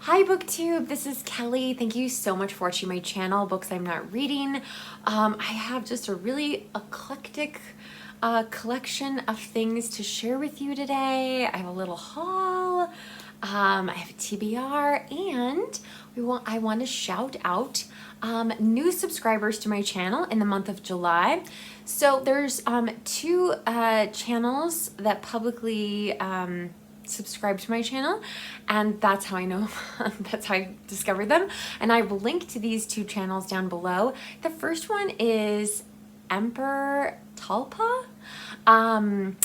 Hi booktube, this is Kelly. Thank you so much for watching my channel, Books I'm Not Reading. I have just a really eclectic collection of things to share with you today. I have a little haul, I have a TBR, and I want to shout out new subscribers to my channel in the month of July. So there's two channels that publicly subscribe to my channel, and that's how I know that's how I discovered them, and I will link to these two channels down below. The first one is Emperor Talpa, and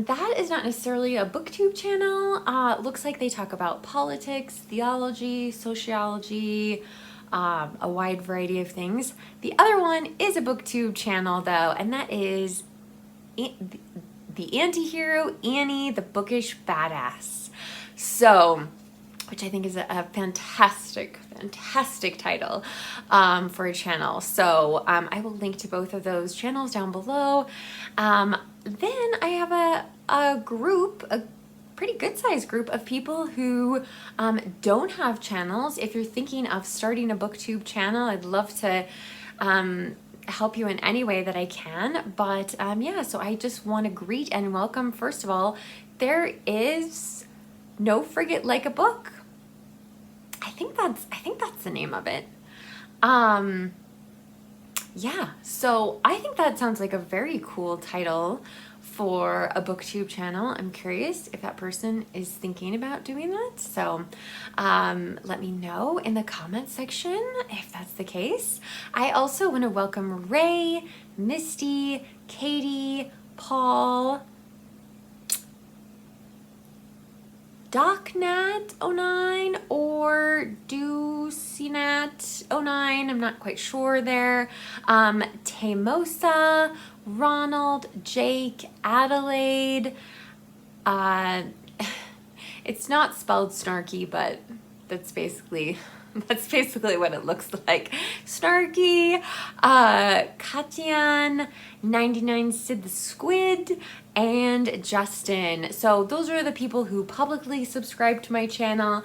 that is not necessarily a booktube channel. Looks like they talk about politics, theology, sociology, a wide variety of things. The other one is a booktube channel though, and that is the anti-hero Annie the Bookish Badass. So, which I think is a fantastic title for a channel. So I will link to both of those channels down below. Then I have a group, a pretty good sized group of people who don't have channels. If you're thinking of starting a booktube channel, I'd love to help you in any way that I can. But yeah, so I just want to greet and welcome. First of all, there is No Frigate Like a Book. I think that's the name of it. Yeah, so I think that sounds like a very cool title for a booktube channel. I'm curious if that person is thinking about doing that. So let me know in the comment section if that's the case. I also want to welcome Ray, Misty, Katie, Paul, DocNat09 or DuCnat09, I'm not quite sure there. Tamosa, Ronald, Jake, Adelaide. It's not spelled snarky, but that's basically what it looks like. Snarky, Katyan, 99 Sid the Squid, and Justin. So those are the people who publicly subscribe to my channel.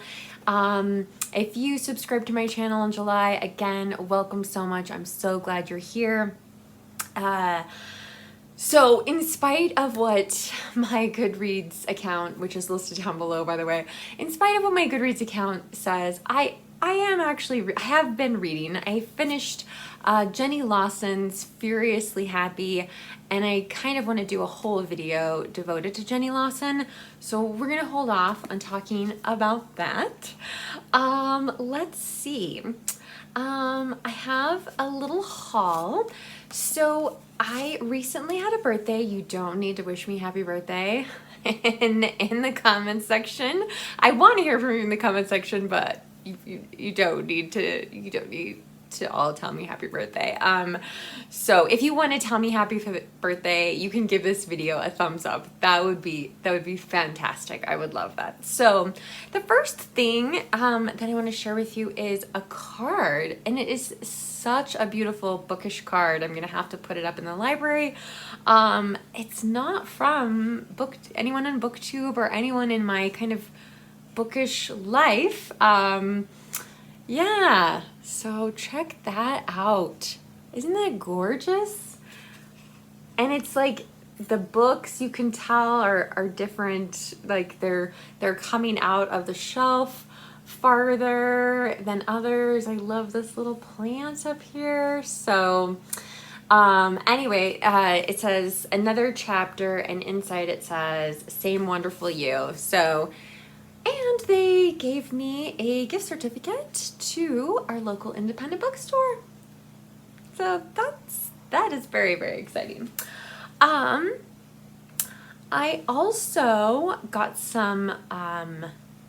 If you subscribe to my channel in July, again, welcome so much. I'm so glad you're here. So in spite of what my Goodreads account, which is listed down below by the way, in spite of what my Goodreads account says, I have been reading. I finished Jenny Lawson's Furiously Happy, and I kind of want to do a whole video devoted to Jenny Lawson, so we're gonna hold off on talking about that. Let's see. I have a little haul. So I recently had a birthday. You don't need to wish me happy birthday in the comments section. I want to hear from you in the comment section, but you don't need to all tell me happy birthday. So if you want to tell me happy birthday, you can give this video a thumbs up. That would be fantastic. I would love that. So the first thing that I want to share with you is a card, and it is such a beautiful bookish card. I'm gonna have to put it up in the library. It's not from anyone on BookTube or anyone in my kind of bookish life. Yeah, so check that out. Isn't that gorgeous? And it's like the books, you can tell, are different, like they're coming out of the shelf farther than others. I love this little plant up here. So anyway, it says another chapter, and inside it says same wonderful you. So, and they gave me a gift certificate to our local independent bookstore. So that is very, very exciting. I also got some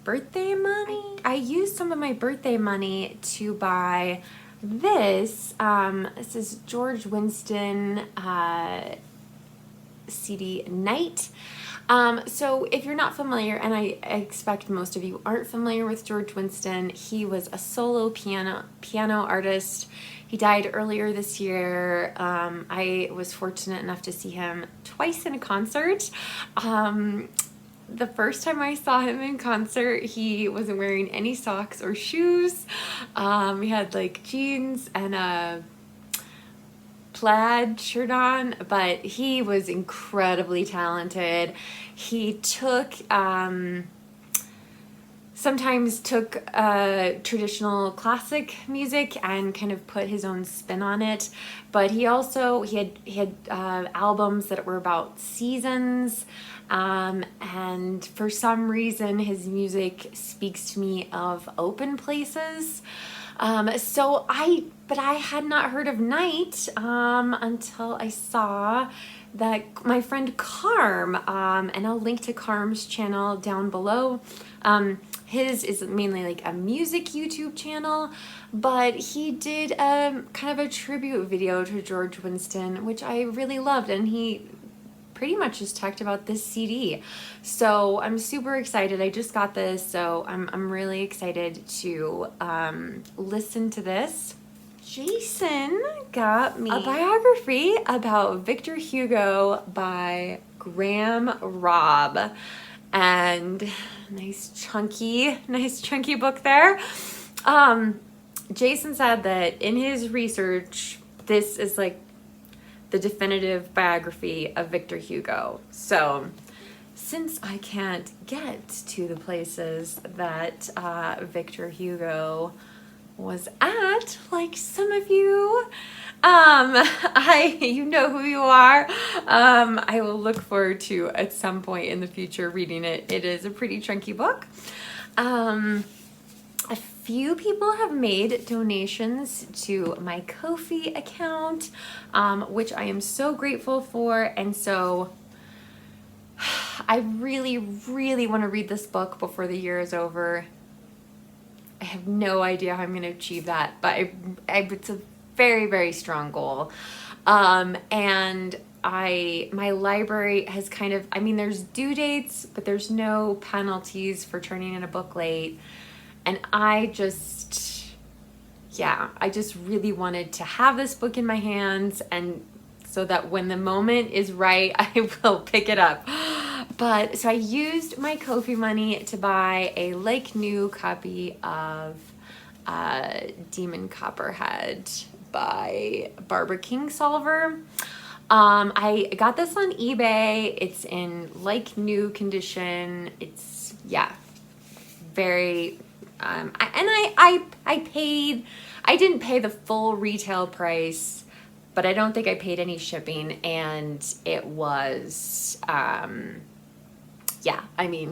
birthday money. I used some of my birthday money to buy this. This is George Winston CD Night. So if you're not familiar, and I expect most of you aren't familiar with George Winston, he was a solo piano artist. He died earlier this year. I was fortunate enough to see him twice in a concert. the first time I saw him in concert, he wasn't wearing any socks or shoes. He had like jeans and a plaid shirt on, but he was incredibly talented. He sometimes took traditional classic music and kind of put his own spin on it, but he had albums that were about seasons, and for some reason his music speaks to me of open places. But I had not heard of Night until I saw that my friend Carm, and I'll link to Carm's channel down below. His is mainly like a music YouTube channel, but he did kind of a tribute video to George Winston, which I really loved, and he pretty much just talked about this CD. So I'm super excited. I just got this, so I'm really excited to listen to this. Jason got me a biography about Victor Hugo by Graham Robb, and nice chunky book there. Jason said that in his research, this is like the definitive biography of Victor Hugo. So since I can't get to the places that Victor Hugo was at, like some of you, you know who you are. I will look forward to at some point in the future reading it. It is a pretty chunky book. A few people have made donations to my Ko-fi account, which I am so grateful for, and so I really, really want to read this book before the year is over. I have no idea how I'm going to achieve that, but it's a very, very strong goal. And my library has kind of, I mean, there's due dates, but there's no penalties for turning in a book late. And I just really wanted to have this book in my hands, and so that when the moment is right, I will pick it up. But so I used my Ko-fi money to buy a like-new copy of Demon Copperhead by Barbara Kingsolver. I got this on eBay. It's in like-new condition. It's, very... I didn't pay the full retail price, but I don't think I paid any shipping, and it was,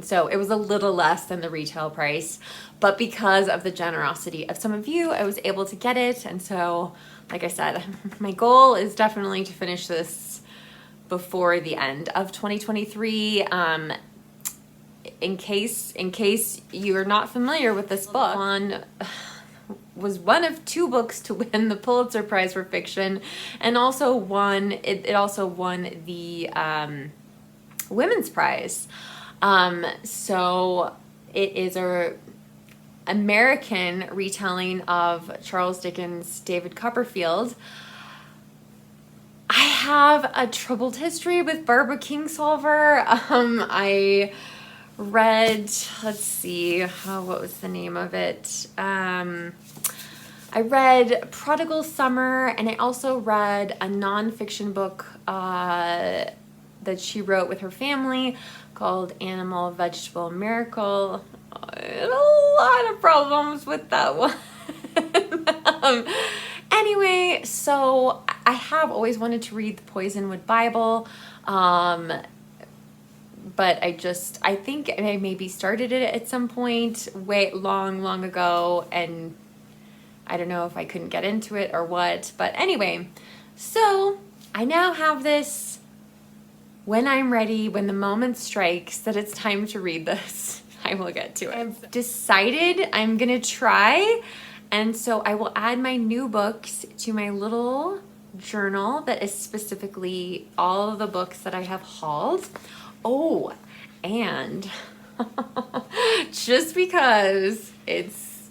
so it was a little less than the retail price, but because of the generosity of some of you, I was able to get it. And so, like I said, my goal is definitely to finish this before the end of 2023. In case you're not familiar with this book, was one of two books to win the Pulitzer Prize for fiction, and also it also won the Women's Prize. So it is a American retelling of Charles Dickens' David Copperfield. I have a troubled history with Barbara Kingsolver. I read, let's see, what was the name of it? I read Prodigal Summer, and I also read a nonfiction book that she wrote with her family called Animal, Vegetable, Miracle. I had a lot of problems with that one. Anyway, so I have always wanted to read the Poisonwood Bible, but I think I maybe started it at some point long ago, and I don't know if I couldn't get into it or what, but anyway, so I now have this. When I'm ready, when the moment strikes that it's time to read this, I will get to it. I've decided I'm gonna try, and so I will add my new books to my little journal that is specifically all of the books that I have hauled. Oh, and just because it's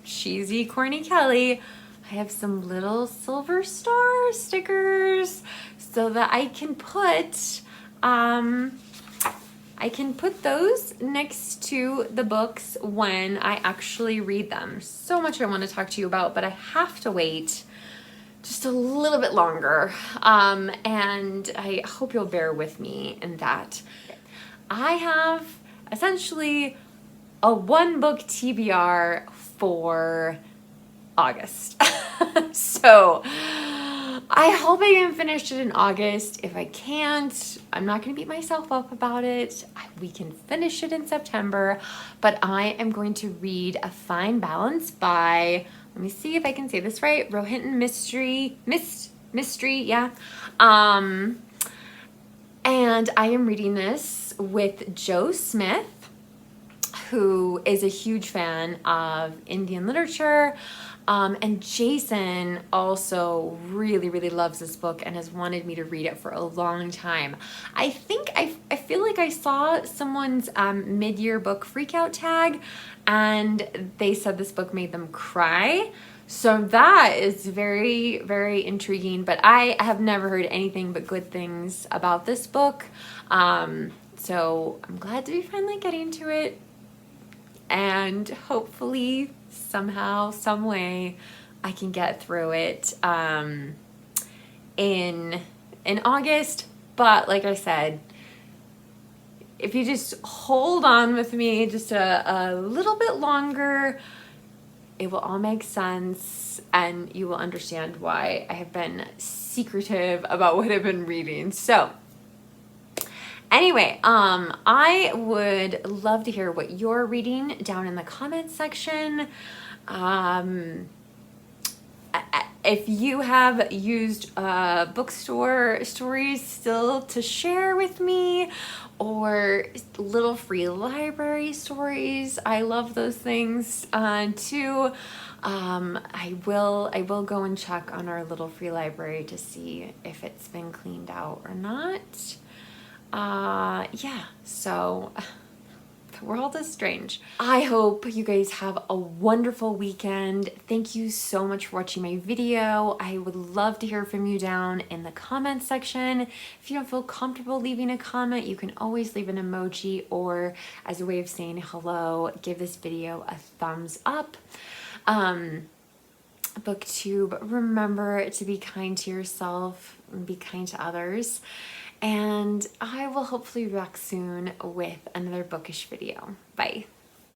cheesy, corny Kelly, I have some little silver star stickers so that I can put I can put those next to the books when I actually read them. So much I want to talk to you about, but I have to wait just a little bit longer. And I hope you'll bear with me in that. I have essentially a one book TBR for August. So I hope I can finish it in August. If I can't, I'm not going to beat myself up about it. We can finish it in September, but I am going to read A Fine Balance by, let me see if I can say this right, Rohinton Mystery, yeah. And I am reading this with Joe Smith, who is a huge fan of Indian literature. And Jason also really, really loves this book and has wanted me to read it for a long time. I think, I feel like I saw someone's mid-year book freakout tag, and they said this book made them cry. So that is very, very intriguing, but I have never heard anything but good things about this book. So I'm glad to be finally getting to it, and hopefully somehow, some way, I can get through it in August. But like I said, if you just hold on with me just a little bit longer, it will all make sense, and you will understand why I have been secretive about what I've been reading. So anyway, I would love to hear what you're reading down in the comments section. If you have used bookstore stories still to share with me, or little free library stories, I love those things too. I will go and check on our little free library to see if it's been cleaned out or not. Yeah, so the world is strange. I hope you guys have a wonderful weekend. Thank you so much for watching my video. I would love to hear from you down in the comments section. If you don't feel comfortable leaving a comment, you can always leave an emoji, or as a way of saying hello, give this video a thumbs up. Booktube, remember to be kind to yourself and be kind to others. And I will hopefully be back soon with another bookish video. Bye.